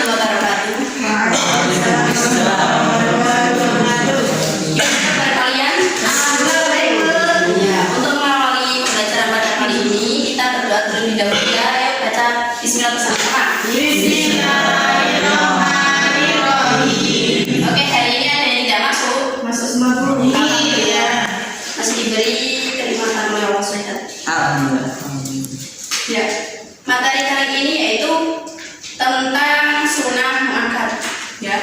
warahmatullahi wabarakatuh. Kepada kalian, ya, untuk mengawali pembelajaran pada kali ini kita berdoa terlebih dahulu ya. Ayo baca Bismillah bersama-sama. Bismillahirrahmanirrahim. Oke, hari ini ada yang tidak masuk semua guru. Alhamdulillah masih diberi kenikmatan oleh Allah SWT. Alhamdulillah. Ya, materi kali ini yaitu tentang sunnah muakkad. Ya,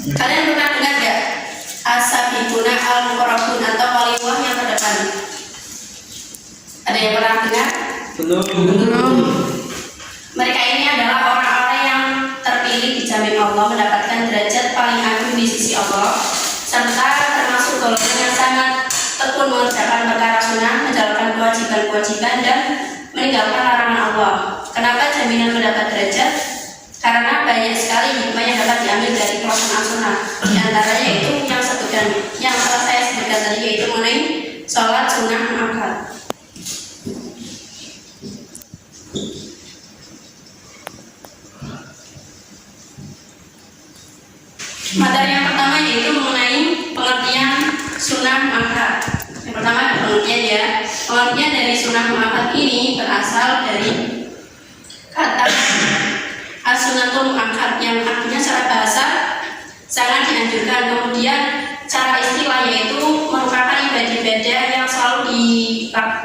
kalian pernah dengar nggak as-sabiquna al-muqarrabun atau waliullah yang terdepan? Ada yang pernah dengar? Belum. Mereka ini adalah orang-orang yang terpilih dijamin Allah mendapatkan derajat paling agung di sisi Allah, serta termasuk golongan yang sangat tekun mengerjakan perkara sunnah, menjalankan kewajiban-kewajiban dan meninggalkan larangan Allah. Kenapa jaminan mendapat derajat? Karena banyak sekali hikmah yang dapat diambil dari pelaksanaan sunnah. Di antaranya itu yang telah saya sebutkan tadi, yaitu mengenai sholat sunnah muakkad. Materi yang pertama yaitu mengenai pengertian sunnah muakkad. Yang pertama pengertian ya. Pengertian dari sunnah muakkad ini berasal dari kata as-sunnatul muakkad yang artinya secara bahasa sangat dianjurkan. Kemudian cara istilah yaitu merupakan ibadah-ibadah yang selalu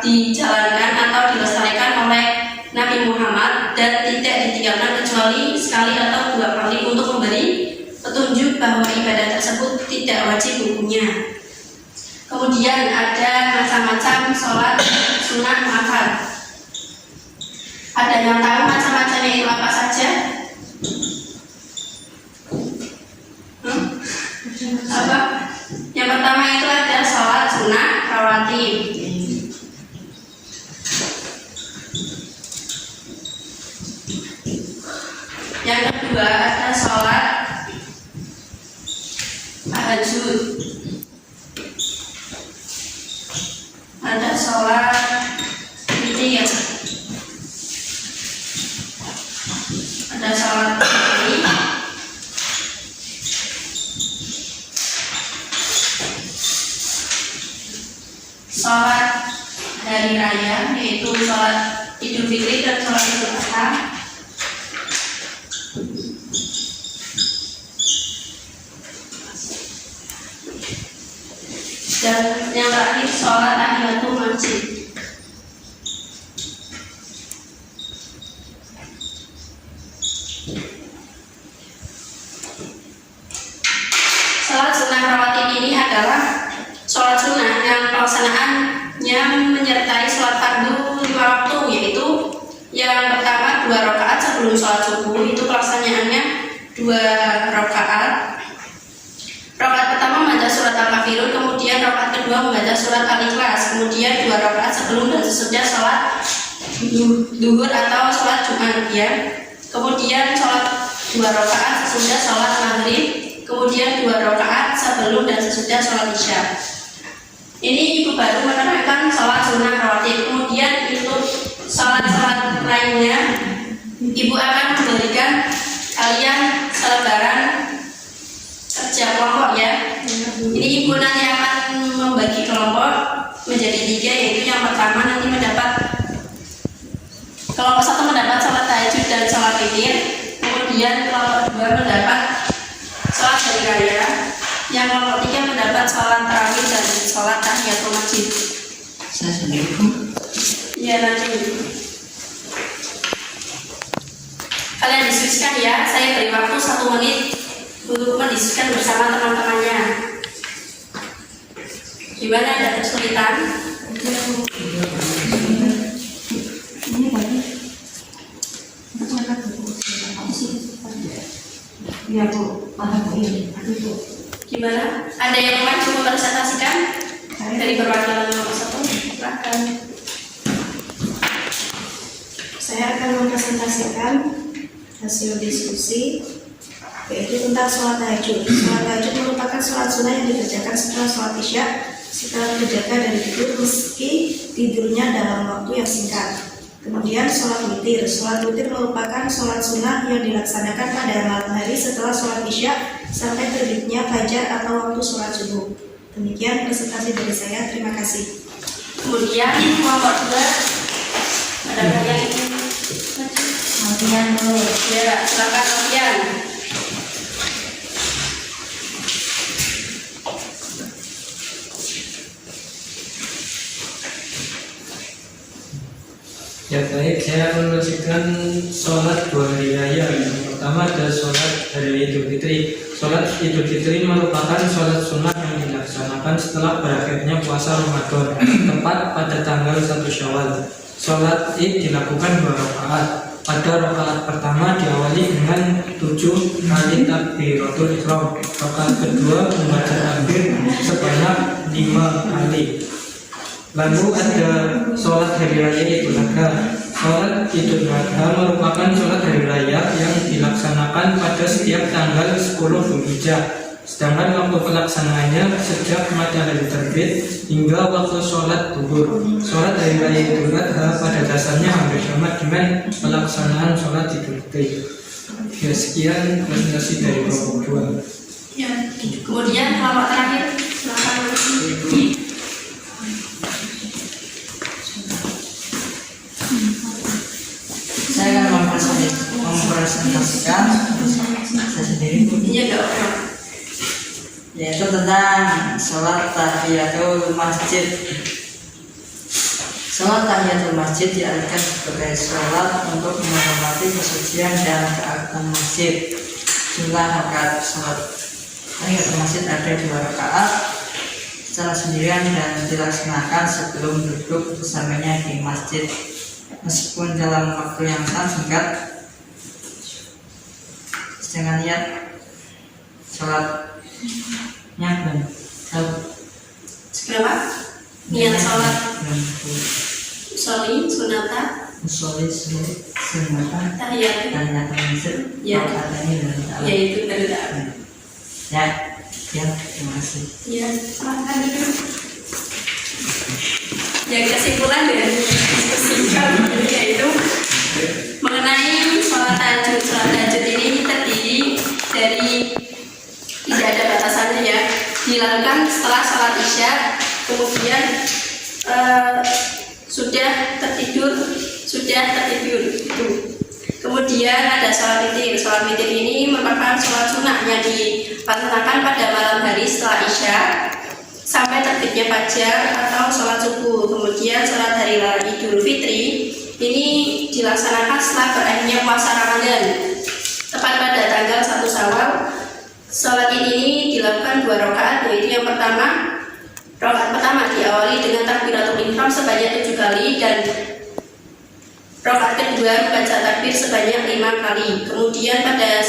dijalankan atau dilestarikan oleh Nabi Muhammad dan tidak ditinggalkan kecuali sekali atau dua kali untuk memberi petunjuk bahwa ibadah tersebut tidak wajib hukumnya. Kemudian ada macam-macam sholat sunnah muakkad. Ada yang tahu macam-macamnya itu apa saja? Apa? Yang pertama itu ada sholat sunnah rawatib. Yang kedua ada sholat tahajud. Ada sholat witir. Ada sholat tarawih. Sholat hari raya yaitu sholat Idul Fitri dan sholat Idul Adha. Dan yang terakhir sholat tahiyatul masjid. Sholat sunnah rawatib ini adalah sholat sunnah yang pelaksanaannya menyertai sholat fardu 5 waktu, yaitu yang pertama 2 rakaat sebelum sholat subuh, itu pelaksanaannya 2 rakaat. Rakaat pertama membaca surat Al-Kafirun, kemudian rakaat kedua membaca surat Al-Ikhlas, kemudian 2 rakaat sebelum dan sesudah sholat duhur atau sholat Jumat ya. Kemudian sholat 2 rakaat sesudah sholat maghrib, kemudian 2 rakaat sebelum dan sesudah sholat isya. Ini ibu baru menerapkan sholat sunnah rawatib. Kemudian untuk sholat-sholat lainnya, ibu akan memberikan kalian selebaran kerja kelompok ya. Ini ibu nanti akan membagi kelompok menjadi 3, yaitu yang pertama nanti mendapat kelompok 1 mendapat sholat tahajud dan sholat witir, kemudian kelompok 2 mendapat sholat hari raya, yang kelompok 3 mendapat sholat tarawih dan sholat tahiyatul masjid. Saya sendiri. Iya nanti. Kalian diskusikan ya. Saya beri waktu 1 menit untuk mendiskusikan bersama teman-temannya. Gimana, ada kesulitan? Iya Bu, ini. Gimana? Ada yang maju mempresentasikan dari perwakilan nomor 1? Silakan. Saya akan mempresentasikan hasil diskusi yaitu tentang sholat tahajud. Sholat tahajud merupakan sholat sunnah yang dikerjakan setelah sholat isya setelah terjaga dari tidur meski tidurnya dalam waktu yang singkat. Kemudian sholat witir. Sholat witir merupakan sholat sunnah yang dilaksanakan pada malam hari setelah sholat isya sampai terbitnya fajar atau waktu sholat subuh. Demikian presentasi dari saya. Terima kasih. Kemudian kelompok 2 ada yang ingin Alfian dulu. ya silakan Alfian. Ya baik, saya akan menunjukkan sholat 2 hari raya. Yang pertama ada sholat hari Idul Fitri. Sholat Idul Fitri merupakan sholat sunnah yang dilaksanakan setelah berakhirnya puasa Ramadan, tepat pada tanggal 1 Syawal. Sholat Id dilakukan 2 rakaat. Pada rakaat pertama diawali dengan 7 kali takbiratul ihram. Rakaat kedua membaca takbir sebanyak 5 kali. Lalu ada sholat hari raya Idul Adha. Sholat Idul Adha merupakan sholat hari raya yang dilaksanakan pada setiap tanggal 10 Dzulhijjah. Sedangkan waktu pelaksanaannya sejak matahari terbit hingga waktu sholat zuhur. Sholat hari raya Idul Adha pada dasarnya hampir sama dengan pelaksanaan sholat Idul Fitri. Ya, sekian presentasi dari kelompok 2. Ya. Kemudian kelompok terakhir silakan. Saya akan mempresentasikan saya sendiri, Iya dong. yaitu tentang sholat tahiyatul masjid. Sholat tahiyatul masjid diartikan sebagai sholat untuk menghormati kesucian dan keagungan masjid. Jumlah rakaat sholat tahiyatul masjid ada 2 rakaat secara sendirian dan dilaksanakan sebelum duduk bersamanya di masjid. Meskipun dalam waktu yang sangat singkat, jangan niat sholatnya dan Seberapa? Niat sholat soli sunata musolli sunatan tahiyat dan niat masjid. Ya. Katanya dan yaitu berdua. ya, terima kasih. Ya, silakan dulu. Ya, kesimpulan dari diskusi kami yaitu mengenai sholat tahajud. Sholat tahajud ini terdiri dari tidak ada batasannya ya. Dilakukan setelah sholat isya, kemudian sudah tertidur itu. Kemudian ada sholat witir. Sholat witir ini merupakan sholat sunnah yang dilaksanakan pada malam hari setelah isya sampai terbitnya fajar atau sholat subuh. Kemudian sholat hari raya Idul Fitri ini dilaksanakan setelah berakhirnya puasa Ramadan, tepat pada tanggal 1 Syawal. Sholat ini dilakukan 2 rakaat, yaitu yang pertama, rakaat pertama diawali dengan takbiratul ihram sebanyak 7 kali dan rakaat kedua membaca takbir sebanyak 5 kali. Kemudian pada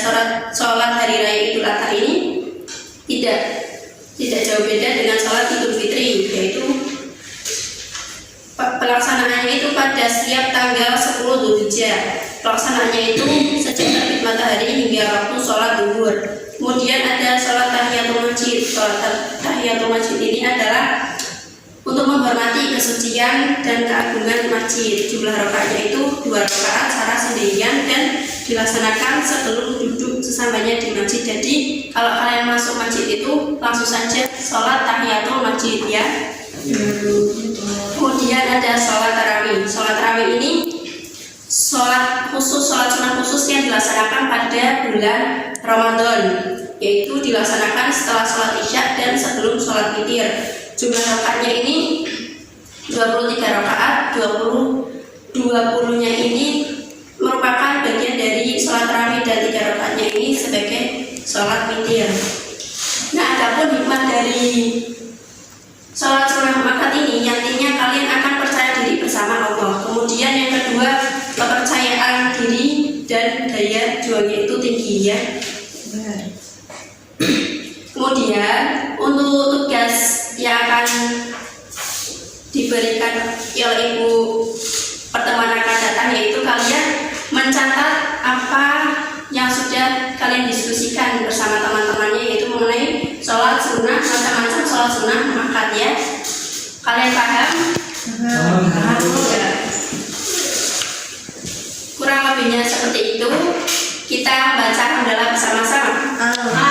sholat hari raya Idul Adha ini tidak jauh beda dengan sholat Idul Fitri, yaitu pelaksanaannya itu pada setiap tanggal 10 Dzulhijjah. Pelaksanaannya itu sejak terbit matahari hingga waktu sholat zuhur. Kemudian ada sholat tahiyatul masjid. Sholat tahiyatul masjid ini adalah untuk menghormati kesucian dan keagungan masjid. Jumlah rakaatnya itu 2 rakaat secara sendirian dan dilaksanakan sebelum duduk sesampainya di masjid. Jadi kalau kalian masuk masjid itu langsung saja sholat tahiyatul masjid ya. Kemudian ada sholat tarawih. Sholat tarawih ini sholat sunnah khusus yang dilaksanakan pada bulan Ramadan, yaitu dilaksanakan setelah sholat isya dan sebelum sholat witir. Jumlah rakaatnya ini 23 rakaat. 20-nya ini merupakan bagian dari sholat tarawih dan 3 rakaatnya ini sebagai sholat witir. Nah, adapun hikmah dari sholat sunnah muakkad ini nantinya kalian akan percaya diri bersama Allah. Kemudian yang kedua, kepercayaan diri dan daya juangnya itu tinggi ya. Kemudian untuk tugas yang akan diberikan oleh Ibu pertemuan akan datang, yaitu kalian mencatat apa yang sudah kalian diskusikan bersama teman-temannya, yaitu mengenai sholat sunnah, macam-macam sholat sunnah muakkad ya. Kalian paham? Paham. Ya. Kita baca hamdalah bersama-sama. Alhamdulillah.